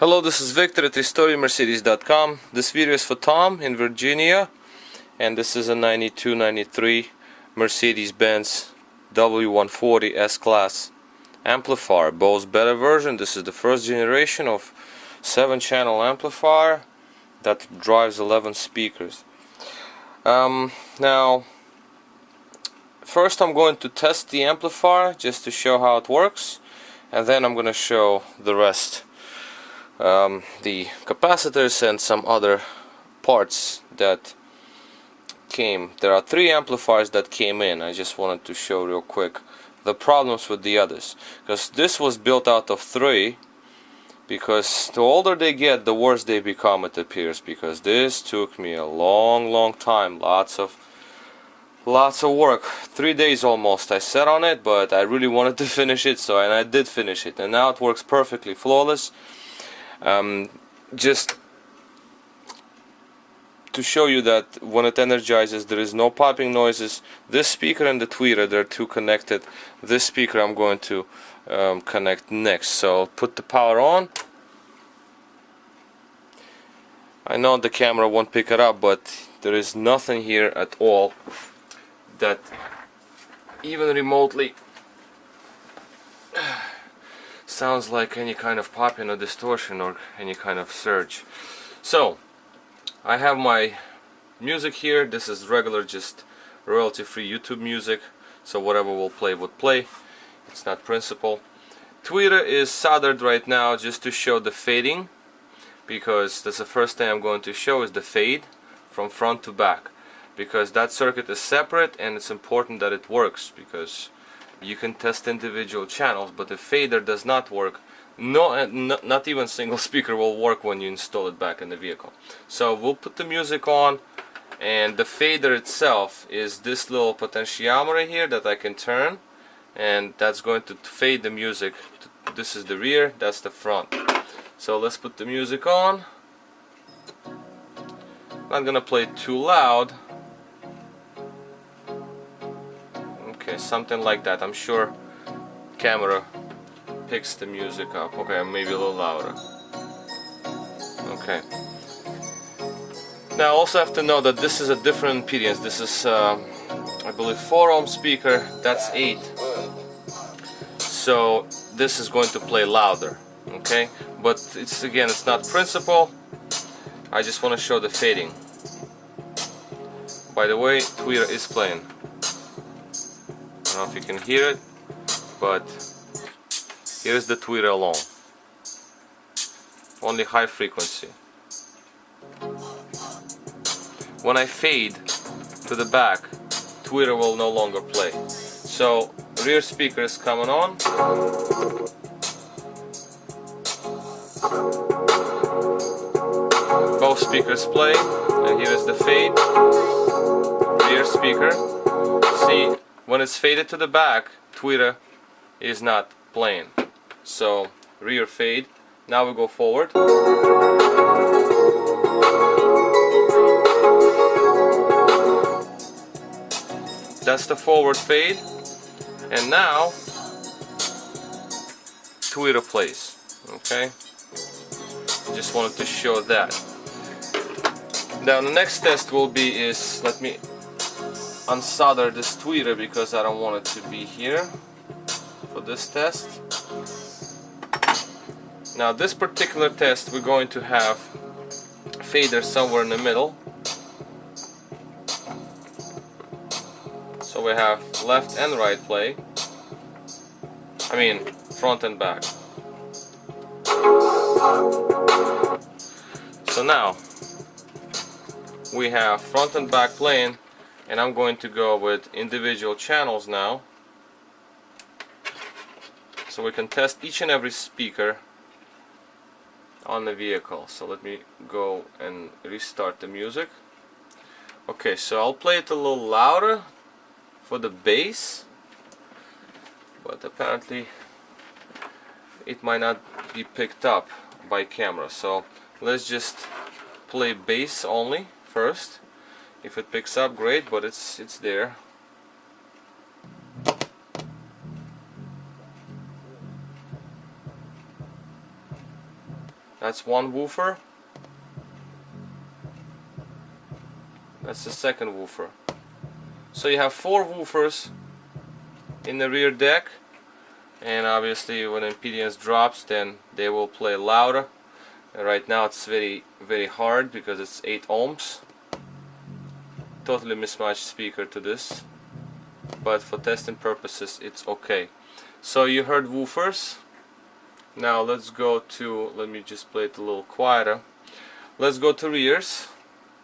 Hello, this is Victor at HistoryMercedes.com. This video is for Tom in Virginia, and this is a 92-93 Mercedes Benz W140 S-class amplifier, Bose better version. This is the first generation of 7-channel amplifier that drives 11 speakers. Now, first I'm going to test the amplifier just to show how it works, and then I'm going to show the rest. The capacitors and some other parts that came. There are 3 amplifiers that came in. I just wanted to show real quick the problems with the others, because this was built out of 3, because the older they get, the worse they become, it appears, because this took me a long time, lots of work, 3 days almost. I sat on it, but I really wanted to finish it, and I did finish it, and now it works perfectly flawless. Just to show you that when it energizes, there is no popping noises. This speaker and the tweeter, they're 2 connected. This speaker I'm going to connect next. So I'll put the power on. I know the camera won't pick it up, but there is nothing here at all that even remotely sounds like any kind of popping or distortion or any kind of surge. So I have my music here. This is regular, just royalty-free YouTube music, so whatever will play would play. It's not principal. Tweeter is soldered right now just to show the fading, because that's the first thing I'm going to show is the fade from front to back, because that circuit is separate and it's important that it works, because you can test individual channels, but the fader does not work. Not even single speaker will work when you install it back in the vehicle. So we'll put the music on, and the fader itself is this little potentiometer here that I can turn, and that's going to fade the music. This is the rear, that's the front. So let's put the music on. Not gonna play it too loud. Okay, something like that. I'm sure camera picks the music up. Okay, maybe a little louder. Okay. Now I also have to know that this is a different impedance. This is I believe 4 ohm speaker, that's 8. So this is going to play louder. Okay, but it's not principal. I just want to show the fading. By the way, tweeter is playing. I don't know if you can hear it, but here's the tweeter alone. Only high frequency. When I fade to the back, tweeter will no longer play. So rear speaker is coming on. Both speakers play, and here is the fade. Rear speaker. See, when it's faded to the back, tweeter is not playing. So rear fade. Now we go forward. That's the forward fade. And now tweeter plays. Okay? Just wanted to show that. Now the next test will be let me unsolder this tweeter, because I don't want it to be here for this test. Now this particular test, we're going to have fader somewhere in the middle. So we have left and right play. I mean front and back. So now we have front and back playing, and I'm going to go with individual channels now, so we can test each and every speaker on the vehicle. So let me go and restart the music. Okay, so I'll play it a little louder for the bass, but apparently it might not be picked up by camera. So let's just play bass only first. If it picks up, great, but it's there. That's one woofer. That's the second woofer. So you have 4 woofers in the rear deck, and obviously when impedance drops, then they will play louder. And right now it's very hard because it's 8 ohms. Totally mismatched speaker to this, but for testing purposes it's okay. So you heard woofers. Now let's go to, let me just play it a little quieter. Let's go to rears.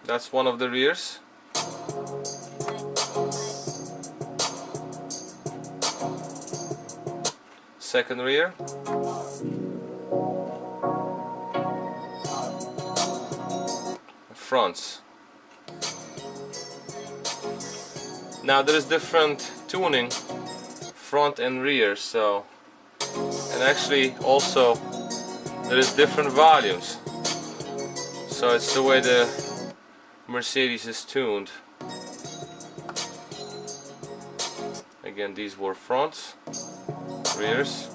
That's one of the rears. Second rear. Fronts. Now there is different tuning, front and rear, so, and actually also there is different volumes. So it's the way the Mercedes is tuned. Again, these were fronts, rears.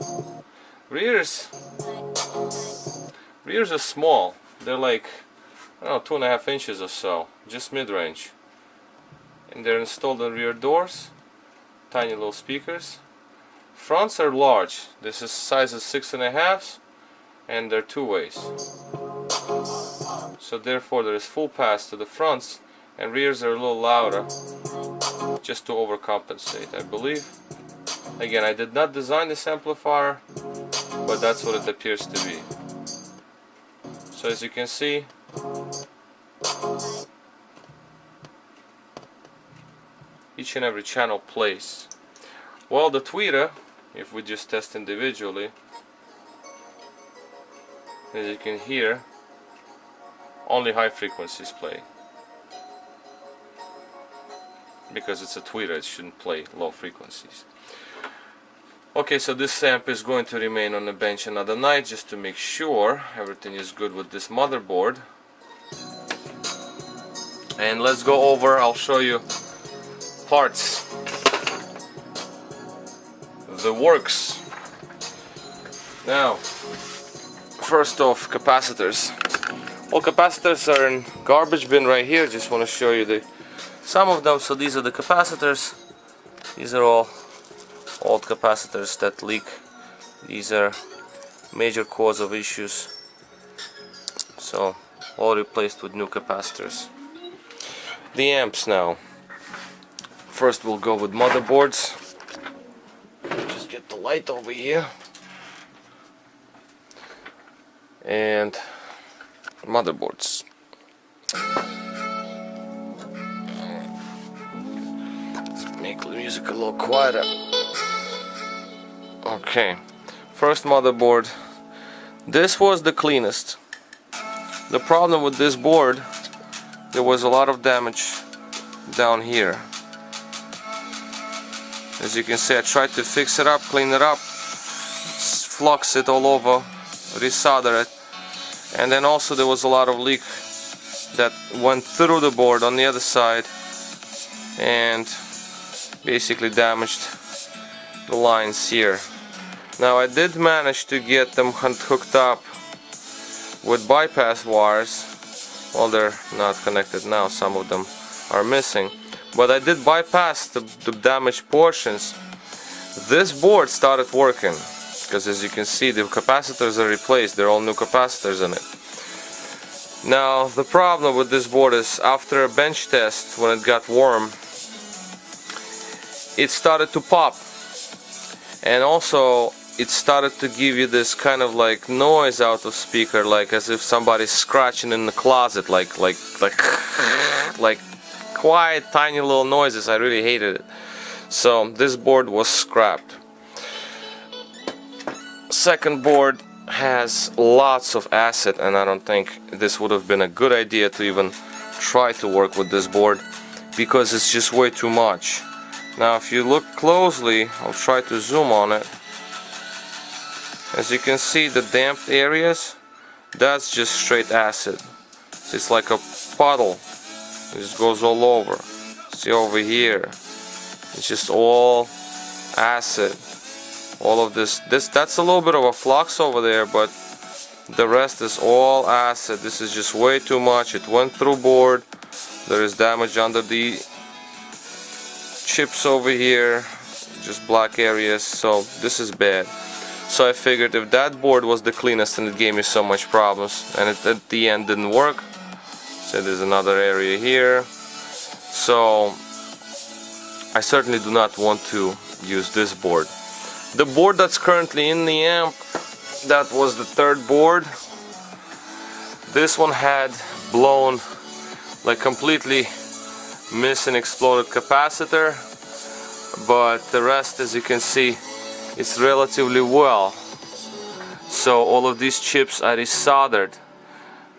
Rears are small. They're like, I don't know, 2.5 inches or so, just mid-range. And they're installed in rear doors, tiny little speakers. Fronts are large. This is size of 6.5, and they're 2 ways. So therefore there is full pass to the fronts, and rears are a little louder, just to overcompensate, I believe. Again, I did not design this amplifier, but that's what it appears to be. So as you can see, each and every channel plays. Well, the tweeter, if we just test individually, as you can hear, only high frequencies play. Because it's a tweeter, it shouldn't play low frequencies. Okay, so this amp is going to remain on the bench another night just to make sure everything is good with this motherboard. And let's go over, I'll show you parts, the works. Now, first off, capacitors. Well, capacitors are in garbage bin right here. Just want to show you some of them. So these are the capacitors. These are all old capacitors that leak. These are major cause of issues. So all replaced with new capacitors. The amps now. First we'll go with motherboards. Just get the light over here. And motherboards. Let's make the music a little quieter. Okay, first motherboard. This was the cleanest. The problem with this board, there was a lot of damage down here. As you can see, I tried to fix it up, clean it up, flux it all over, resolder it, and then also there was a lot of leak that went through the board on the other side and basically damaged the lines here. Now I did manage to get them hooked up with bypass wires. Well, they're not connected now, some of them are missing, but I did bypass the damaged portions. This board started working because, as you can see, the capacitors are replaced. They're all new capacitors in it. Now the problem with this board is, after a bench test, when it got warm, it started to pop, and also it started to give you this kind of like noise out of speaker, like as if somebody's scratching in the closet, like quiet tiny little noises. I really hated it. So this board was scrapped. Second board has lots of acid, and I don't think this would have been a good idea to even try to work with this board because it's just way too much. Now if you look closely, I'll try to zoom on it. As you can see, the damped areas, that's just straight acid. It's like a puddle. It just goes all over. See over here, it's just all acid. All of this, that's a little bit of a flux over there, but The rest is all acid. This is just way too much. It went through board. There is damage under the chips over here, just black areas, so this is bad. So I figured if that board was the cleanest and it gave me so much problems and it at the end didn't work, so there's another area here, so I certainly do not want to use this board. The board that's currently in the amp, that was the third board. This one had blown, like completely missed and exploded capacitor, but the rest, as you can see, it's relatively well. So all of these chips I resoldered.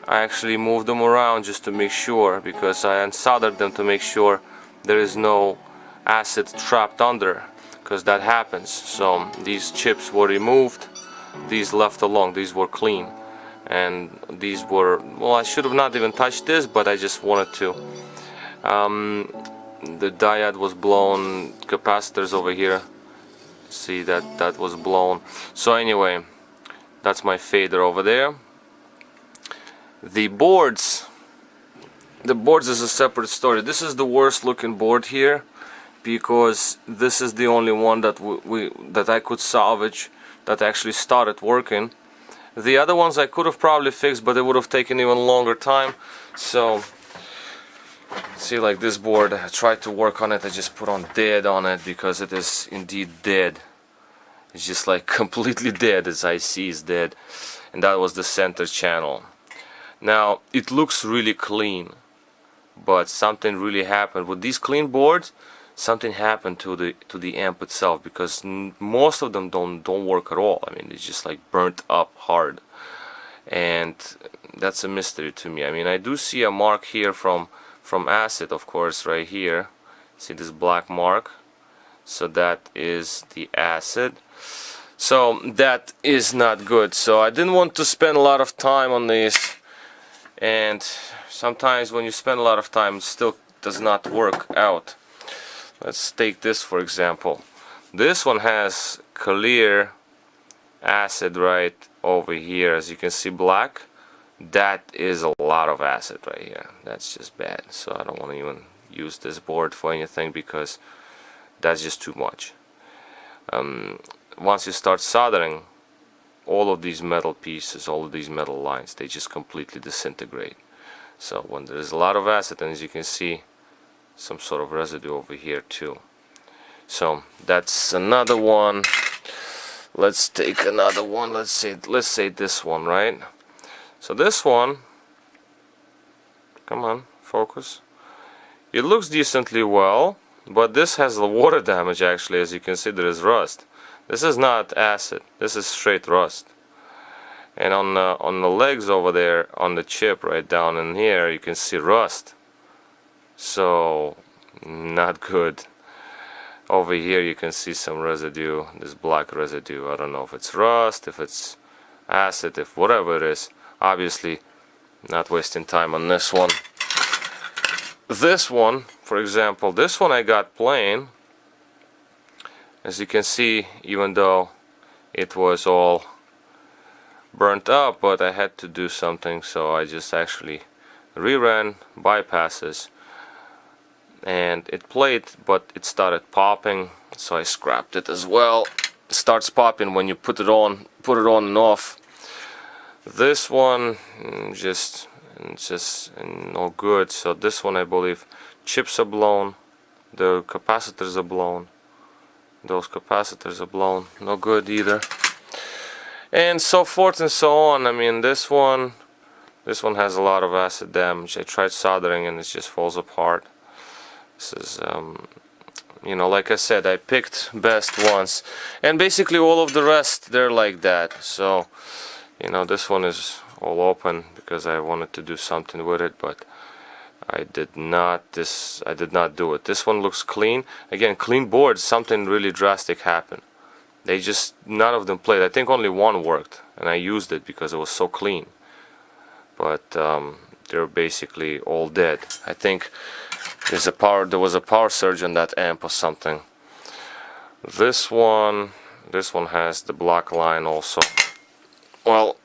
I actually moved them around just to make sure, because I unsoldered them to make sure there is no acid trapped under, because that happens. So these chips were removed, these left alone, these were clean, and these were, well, I should have not even touched this, but I just wanted to. The diode was blown, capacitors over here, see that was blown. So anyway, that's my fader over there. The boards is a separate story. This is the worst looking board here, because this is the only one that I could salvage that actually started working. The other ones I could have probably fixed, but it would have taken even longer time. So see, like this board, I tried to work on it. I just put on dead on it because it is indeed dead. It's just like completely dead. Its IC is dead, and that was the center channel. Now it looks really clean, but something really happened with these clean boards. Something happened to the amp itself, because most of them don't work at all. I mean, it's just like burnt up hard, and that's a mystery to me. I mean, I do see a mark here from acid, of course, right here. See this black mark? So that is the acid. So that is not good. So I didn't want to spend a lot of time on this, and sometimes when you spend a lot of time, it still does not work out. Let's take this for example. This one has clear acid right over here, as you can see, black. That is a lot of acid right here. That's just bad. So I don't want to even use this board for anything, because that's just too much. Once you start soldering, all of these metal pieces, all of these metal lines, they just completely disintegrate. So when there is a lot of acid, and as you can see, some sort of residue over here too. So that's another one. Let's take another one. Let's say this one, right? So this one, come on, focus. It looks decently well, but this has the water damage. Actually, as you can see, there is rust. This is not acid, this is straight rust. And on the legs over there, on the chip right down in here, you can see rust. So not good. Over here you can see some residue, this black residue. I don't know if it's rust, if it's acid, if whatever it is. Obviously not wasting time on this one. This one, for example, this one I got plain. As you can see, even though it was all burnt up, but I had to do something, so I just actually reran bypasses, and it played, but it started popping, so I scrapped it as well. It starts popping when you put it on and off. This one just no good. So this one, I believe, chips are blown, the capacitors are blown, those capacitors are blown, no good either, and so forth and so on. I mean, this one has a lot of acid damage. I tried soldering and it just falls apart. This is you know, like I said, I picked best ones, and basically all of the rest, they're like that. So, you know, this one is all open because I wanted to do something with it, but I did not do it. This one looks clean. Again, clean boards, something really drastic happened. They just, none of them played. I think only one worked, and I used it because it was so clean. But they're basically all dead. I think there was a power surge on that amp or something. This one has the black line also. Well,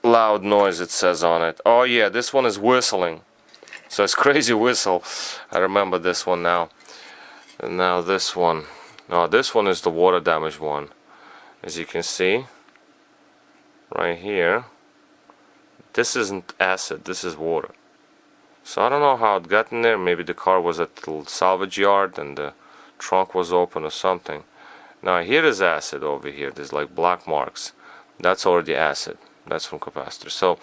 loud noise it says on it. Oh yeah, this one is whistling. So it's crazy whistle. I remember this one now. And now this one. No, this one is the water damage one. As you can see, right here, this isn't acid, this is water. So I don't know how it got in there. Maybe the car was at the salvage yard and the trunk was open or something. Now here is acid over here. There's like black marks. That's already acid. That's from capacitor. So,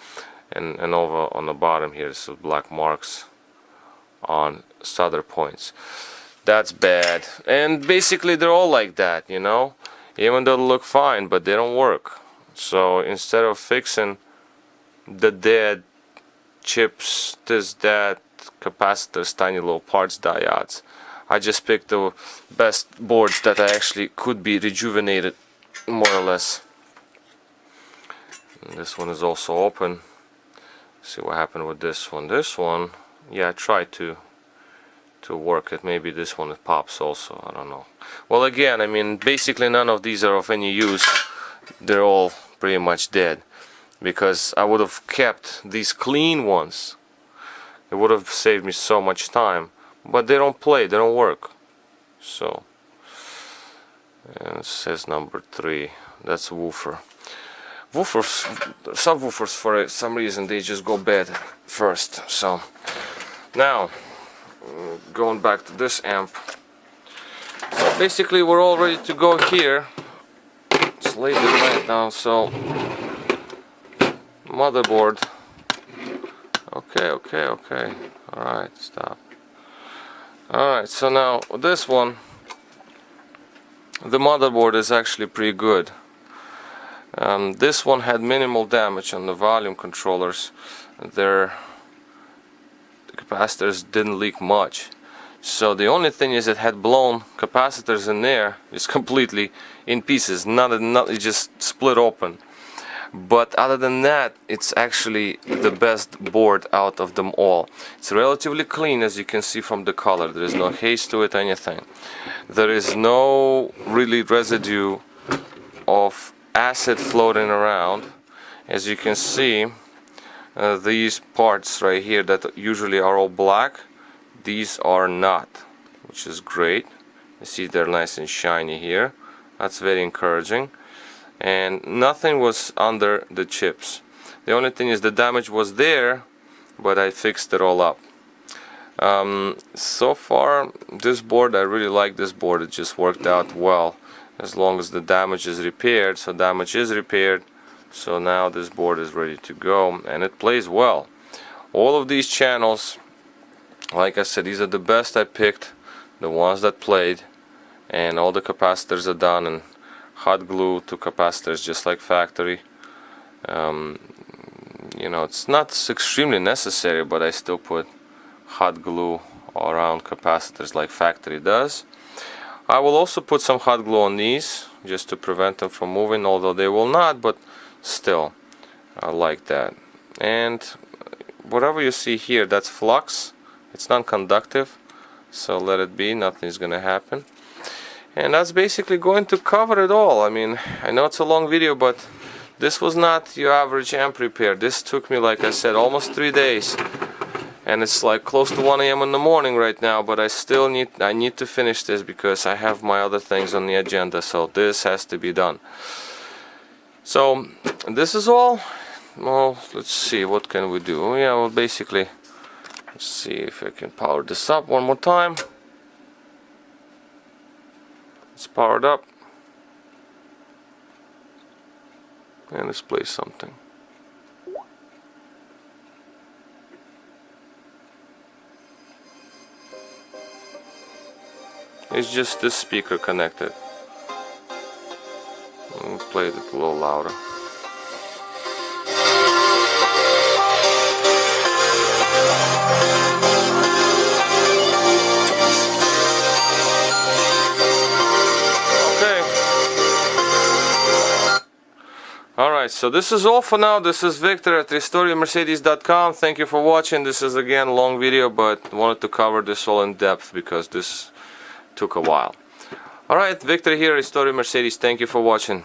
and over on the bottom here, there's black marks on solder points. That's bad. And basically they're all like that, you know. Even though they look fine, but they don't work. So instead of fixing the dead chips, this, that, capacitors, tiny little parts, diodes, I just picked the best boards that I actually could be rejuvenated, more or less. And this one is also open. See what happened with this one. This one, yeah, I tried to work it. Maybe this one it pops also, I don't know. Well, again, I mean, basically none of these are of any use. They're all pretty much dead, because I would have kept these clean ones. It would have saved me so much time, but they don't play, they don't work. So, and it says number 3. That's a woofer. Woofers, subwoofers, for some reason they just go bad first. So now going back to this amp. So basically we're all ready to go here. It's late at night now, so motherboard. Okay. Alright, stop. Alright, so now this one, the motherboard is actually pretty good. This one had minimal damage on the volume controllers. The capacitors didn't leak much. So the only thing is it had blown capacitors in there. It's completely in pieces. It just split open. But other than that, it's actually the best board out of them all. It's relatively clean, as you can see from the color. There is no haze to it, anything. There is no really residue of acid floating around. As you can see, these parts right here that usually are all black, these are not, which is great. You see they're nice and shiny here. That's very encouraging. And nothing was under the chips. The only thing is the damage was there, but I fixed it all up. So far this board, I really like this board. It just worked out well, as long as the damage is repaired. So damage is repaired, so now this board is ready to go, and it plays well. All of these channels, like I said, these are the best I picked, the ones that played, and all the capacitors are done and hot glue to capacitors just like factory. You know, it's not extremely necessary, but I still put hot glue around capacitors like factory does. I will also put some hot glue on these just to prevent them from moving, although they will not, but still I like that. And whatever you see here, that's flux. It's non-conductive, so let it be, nothing's gonna happen. And that's basically going to cover it all. I mean, I know it's a long video, but this was not your average amp repair. This took me, like I said, almost 3 days. And it's like close to 1 AM in the morning right now, but I need to finish this because I have my other things on the agenda, so this has to be done. So this is all. Well, let's see, what can we do? Oh, yeah, well, basically, let's see if I can power this up one more time. It's powered up, and let's play something. It's just this speaker connected. I'll play it a little louder. Alright, so this is all for now. This is Victor at RestoreYourMercedes.com. Thank you for watching. This is again a long video, but wanted to cover this all in depth because this took a while. Alright, Victor here, Restore Your Mercedes. Thank you for watching.